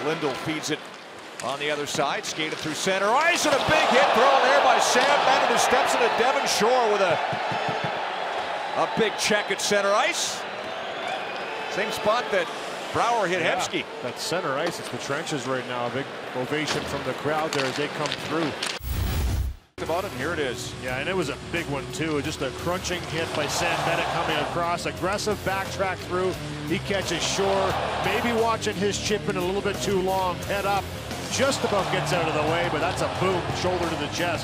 Lindell feeds it on the other side, skated through center ice, and a big hit thrown there by Sam Bennett, who steps into Devin Shore with a big check at center ice. Same spot that Brouwer hit Hemsky. That's center ice. It's the trenches right now. A big ovation from the crowd there as they come through. About it, and here it is. Yeah, and it was a big one too. Just a crunching hit by Sam Bennett coming across. Aggressive backtrack through. He catches Shore. Maybe watching his chip in a little bit too long. Head up. Just about gets out of the way, but that's a boom. Shoulder to the chest.